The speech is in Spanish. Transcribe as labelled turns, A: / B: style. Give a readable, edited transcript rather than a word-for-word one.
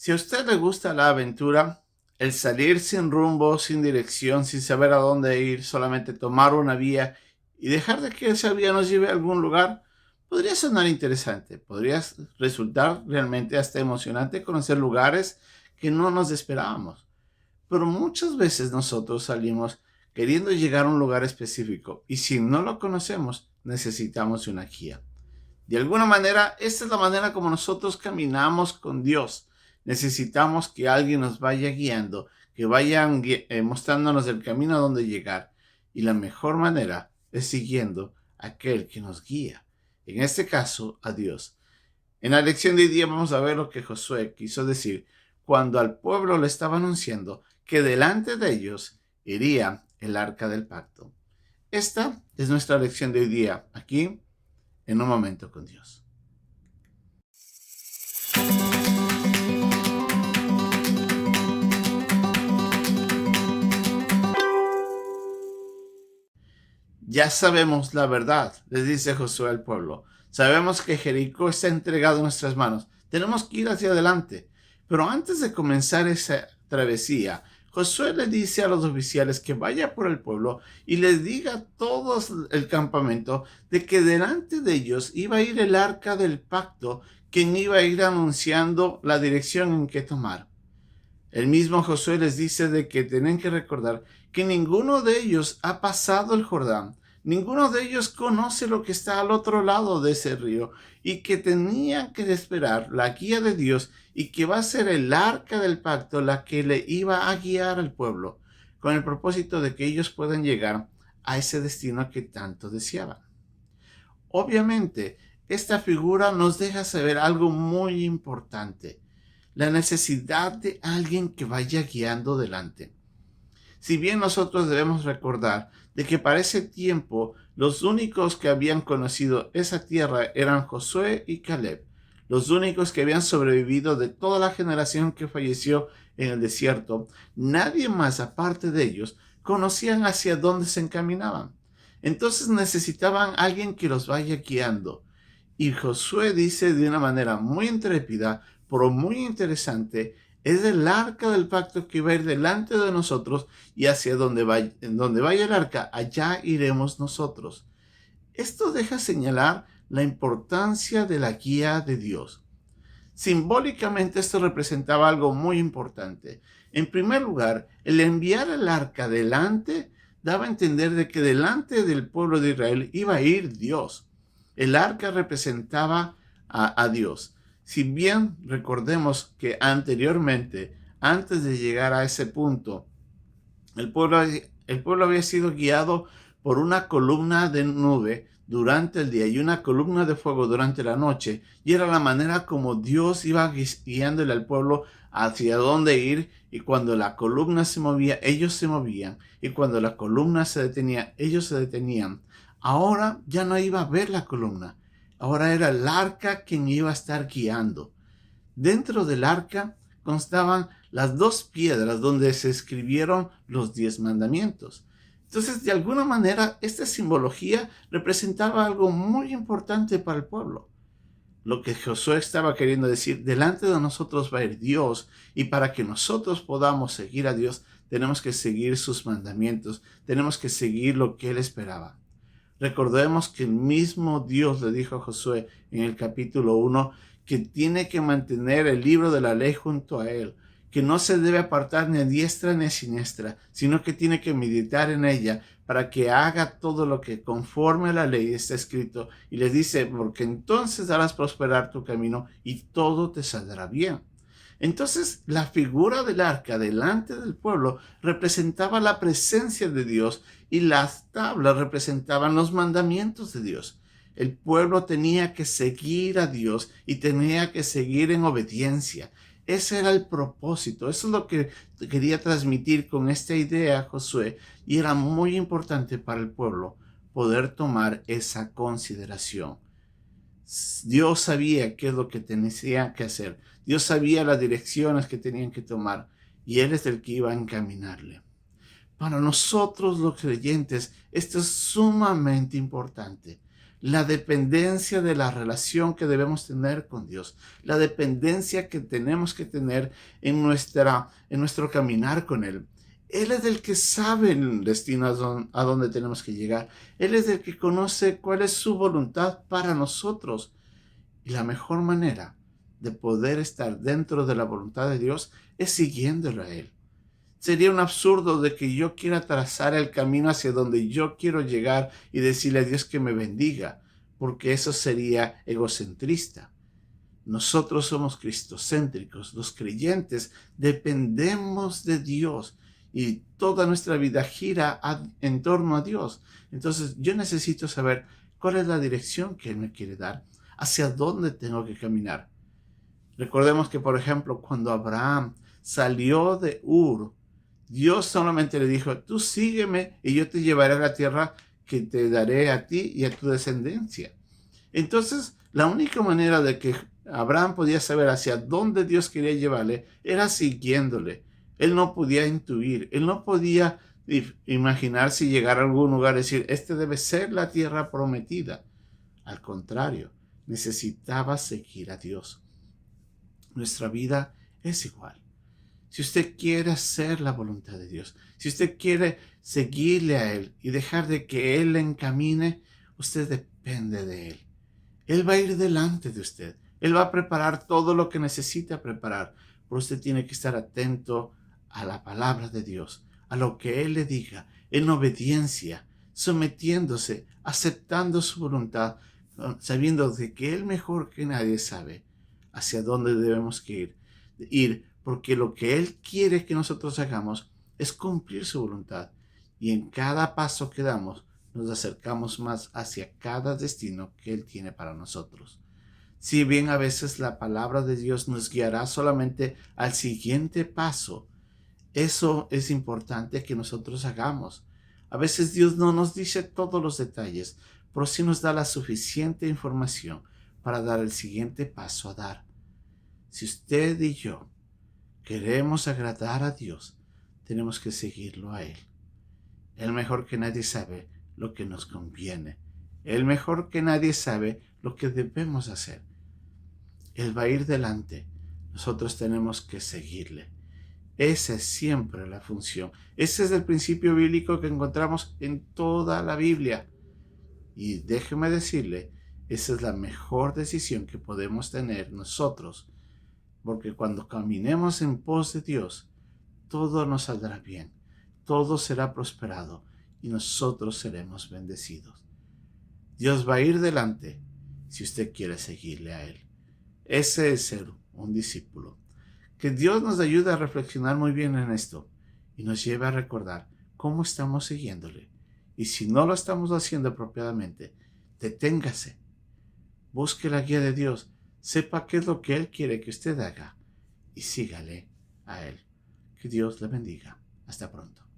A: Si a usted le gusta la aventura, el salir sin rumbo, sin dirección, sin saber a dónde ir, solamente tomar una vía y dejar de que esa vía nos lleve a algún lugar, podría sonar interesante, podría resultar realmente hasta emocionante conocer lugares que no nos esperábamos. Pero muchas veces nosotros salimos queriendo llegar a un lugar específico y si no lo conocemos, necesitamos una guía. De alguna manera, esta es la manera como nosotros caminamos con Dios. Necesitamos que alguien nos vaya guiando, que vayan mostrándonos el camino a donde llegar. Y la mejor manera es siguiendo a aquel que nos guía. En este caso, a Dios. En la lección de hoy día vamos a ver lo que Josué quiso decir cuando al pueblo le estaba anunciando que delante de ellos iría el arca del pacto. Esta es nuestra lección de hoy día, aquí en un momento con Dios. Ya sabemos la verdad, les dice Josué al pueblo. Sabemos que Jericó está entregado en nuestras manos. Tenemos que ir hacia adelante. Pero antes de comenzar esa travesía, Josué le dice a los oficiales que vaya por el pueblo y les diga a todos el campamento de que delante de ellos iba a ir el arca del pacto, quien iba a ir anunciando la dirección en que tomar. El mismo Josué les dice de que tienen que recordar que ninguno de ellos ha pasado el Jordán, ninguno de ellos conoce lo que está al otro lado de ese río y que tenían que esperar la guía de Dios y que va a ser el arca del pacto la que le iba a guiar al pueblo con el propósito de que ellos puedan llegar a ese destino que tanto deseaban. Obviamente, esta figura nos deja saber algo muy importante: la necesidad de alguien que vaya guiando delante. Si bien nosotros debemos recordar de que para ese tiempo los únicos que habían conocido esa tierra eran Josué y Caleb, los únicos que habían sobrevivido de toda la generación que falleció en el desierto, nadie más aparte de ellos conocían hacia dónde se encaminaban. Entonces necesitaban alguien que los vaya guiando. Y Josué dice de una manera muy intrépida, pero muy interesante: es el arca del pacto que va a ir delante de nosotros y hacia donde vaya el arca, allá iremos nosotros. Esto deja señalar la importancia de la guía de Dios. Simbólicamente esto representaba algo muy importante. En primer lugar, el enviar el arca delante daba a entender de que delante del pueblo de Israel iba a ir Dios. El arca representaba a Dios. Si bien recordemos que anteriormente, antes de llegar a ese punto, el pueblo había sido guiado por una columna de nube durante el día y una columna de fuego durante la noche, y era la manera como Dios iba guiándole al pueblo hacia dónde ir, y cuando la columna se movía, ellos se movían, y cuando la columna se detenía, ellos se detenían. Ahora ya no iba a ver la columna, ahora era el arca quien iba a estar guiando. Dentro del arca constaban las dos piedras donde se escribieron los 10 mandamientos. Entonces, de alguna manera, esta simbología representaba algo muy importante para el pueblo. Lo que Josué estaba queriendo decir: delante de nosotros va a ir Dios, y para que nosotros podamos seguir a Dios, tenemos que seguir sus mandamientos, tenemos que seguir lo que él esperaba. Recordemos que el mismo Dios le dijo a Josué en el capítulo 1 que tiene que mantener el libro de la ley junto a él, que no se debe apartar ni a diestra ni a siniestra, sino que tiene que meditar en ella para que haga todo lo que conforme a la ley está escrito. Y les dice: porque entonces harás prosperar tu camino y todo te saldrá bien. Entonces, la figura del arca delante del pueblo representaba la presencia de Dios y las tablas representaban los mandamientos de Dios. El pueblo tenía que seguir a Dios y tenía que seguir en obediencia. Ese era el propósito. Eso es lo que quería transmitir con esta idea Josué, y era muy importante para el pueblo poder tomar esa consideración. Dios sabía qué es lo que tenía que hacer. Dios sabía las direcciones que tenían que tomar, y Él es el que iba a encaminarle. Para nosotros los creyentes, esto es sumamente importante. la dependencia de la relación que debemos tener con Dios, la dependencia que tenemos que tener en nuestro caminar con Él. Él es el que sabe el destino a donde tenemos que llegar. Él es el que conoce cuál es su voluntad para nosotros. Y la mejor manera de poder estar dentro de la voluntad de Dios es siguiéndolo a Él. Sería un absurdo de que yo quiera trazar el camino hacia donde yo quiero llegar y decirle a Dios que me bendiga, porque eso sería egocentrista. Nosotros somos cristocéntricos, los creyentes dependemos de Dios y toda nuestra vida gira en torno a Dios. Entonces yo necesito saber cuál es la dirección que Él me quiere dar, hacia dónde tengo que caminar. Recordemos que, por ejemplo, cuando Abraham salió de Ur, Dios solamente le dijo, tú sígueme y yo te llevaré a la tierra que te daré a ti y a tu descendencia. Entonces, la única manera de que Abraham podía saber hacia dónde Dios quería llevarle era siguiéndole. Él no podía intuir, él no podía imaginar si llegar a algún lugar y decir, este debe ser la tierra prometida. Al contrario, necesitaba seguir a Dios. Nuestra vida es igual. Si usted quiere hacer la voluntad de Dios, si usted quiere seguirle a Él y dejar de que Él le encamine, usted depende de Él. Él va a ir delante de usted. Él va a preparar todo lo que necesita preparar. Pero usted tiene que estar atento a la palabra de Dios, a lo que Él le diga, en obediencia, sometiéndose, aceptando su voluntad, sabiendo de que Él mejor que nadie sabe hacia dónde debemos ir, porque lo que Él quiere que nosotros hagamos es cumplir su voluntad. Y en cada paso que damos, nos acercamos más hacia cada destino que Él tiene para nosotros. Si bien a veces la palabra de Dios nos guiará solamente al siguiente paso, eso es importante que nosotros hagamos. A veces Dios no nos dice todos los detalles, pero sí nos da la suficiente información para dar el siguiente paso a dar. Si usted y yo queremos agradar a Dios, tenemos que seguirlo a Él. Él mejor que nadie sabe lo que nos conviene. Él mejor que nadie sabe lo que debemos hacer. Él va a ir delante. Nosotros tenemos que seguirle. Esa es siempre la función. Ese es el principio bíblico que encontramos en toda la Biblia. Y déjeme decirle, esa es la mejor decisión que podemos tener nosotros. Porque cuando caminemos en pos de Dios, todo nos saldrá bien. Todo será prosperado y nosotros seremos bendecidos. Dios va a ir delante si usted quiere seguirle a Él. Ese es ser un discípulo. Que Dios nos ayude a reflexionar muy bien en esto y nos lleve a recordar cómo estamos siguiéndole. Y si no lo estamos haciendo apropiadamente, deténgase. Busque la guía de Dios. Sepa qué es lo que Él quiere que usted haga y sígale a Él. Que Dios le bendiga. Hasta pronto.